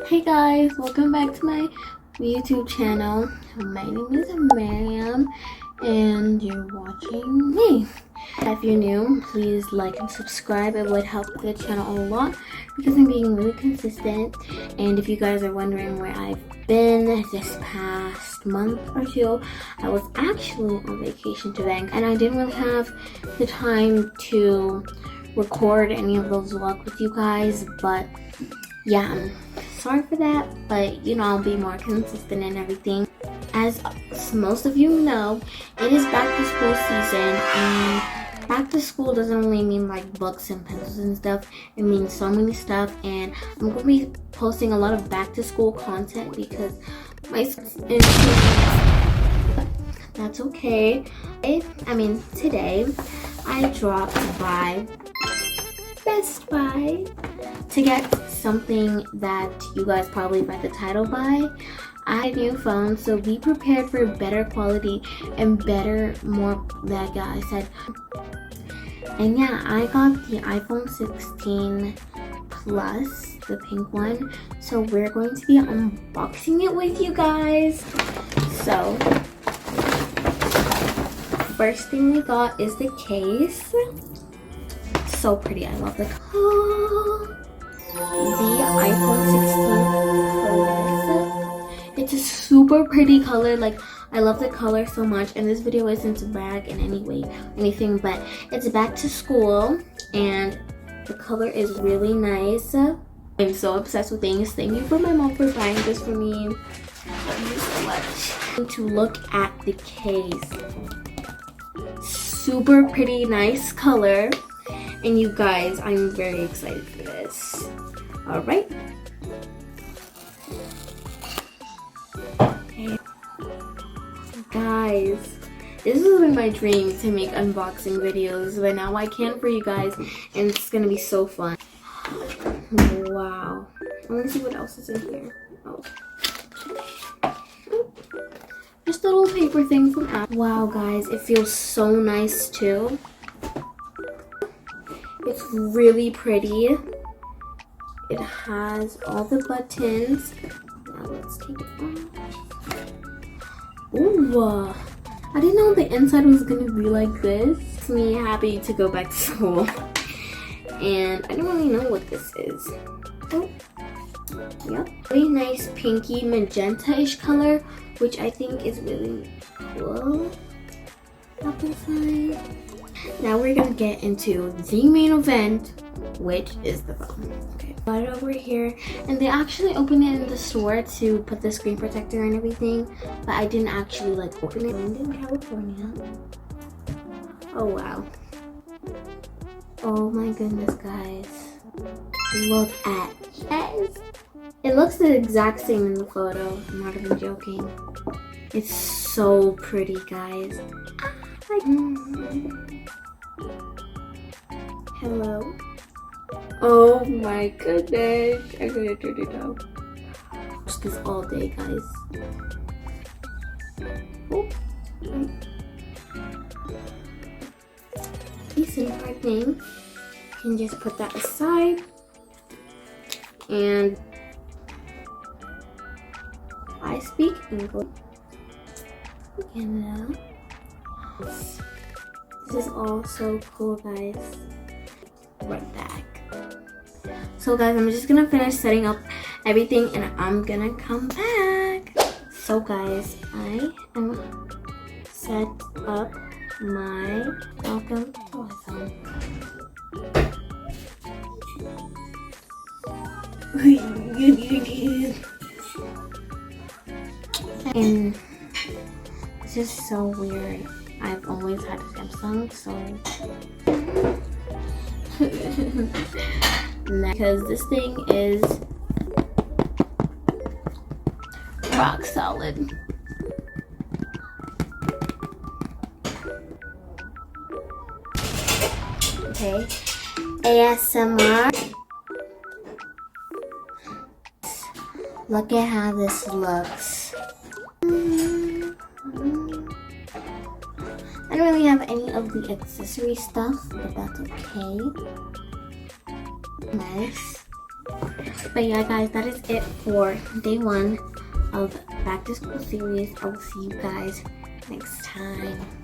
Hey guys, welcome back to my YouTube channel. My name is Miriam and you're watching me. If you're new, please like and subscribe. It would help the channel a lot because I'm being really consistent. And if you guys are wondering where I've been this past month or two, I was actually on vacation to Bank and I didn't really have the time to record any of those vlogs with you guys, but yeah, I'm sorry for that, but you know, I'll be more consistent and everything. As most of you know, it is back to school season, and back to school doesn't only mean like books and pencils and stuff. It means so many stuff, and I'm gonna be posting a lot of back to school content because my that's okay. Today I dropped by Best Buy to get something that you guys probably read the title by. I had a new phone, so be prepared for better quality and I said. And yeah, I got the iPhone 16 Plus, the pink one. So we're going to be unboxing it with you guys. So first thing we got is the case. So pretty. I love the iPhone 16 Plus. It's a super pretty color. Like, I love the color so much, and this video isn't to brag in any way anything, but it's back to school and the color is really nice. I'm so obsessed with things. Thank you for my mom for buying this for me. Thank you so much. To look at the case, super pretty, nice color. And you guys, I'm very excited for this. All right. Okay. Guys, this has been my dream to make unboxing videos, but now I can for you guys, and it's gonna be so fun. Wow. I want to see what else is in here. Oh. Just a little paper thing from Apple. Wow, guys, it feels so nice too. It's really pretty. It has all the buttons. Now let's take it off. Ooh, I didn't know the inside was gonna be like this. It's me happy to go back to school. And I don't really know what this is. Oh, yep. Really nice pinky magenta-ish color, which I think is really cool. Up inside. Now we're gonna get into the main event, which is the phone. Okay, got it over here, and they actually opened it in the store to put the screen protector and everything, but I didn't actually like open it. I'm in California. Oh wow. Oh my goodness, guys. Look at this. It looks the exact same in the photo. I'm not even joking. It's so pretty, guys. Hello. Oh my goodness. I'm gonna turn it off. Watch this all day, guys. Oh. Decent card name. You can just put that aside. And I speak English. Canada. This is all so cool, guys. Right back. So guys, I'm just gonna finish setting up everything and I'm gonna come back. So guys, I am set up my welcome to my phone. And this is so weird. I've always had a Samsung, so because this thing is rock solid. Okay, ASMR. Look at how this looks. I don't really have any of the accessory stuff, but that's okay. Nice. But yeah, guys, that is it for day 1 of back to school series. I will see you guys next time.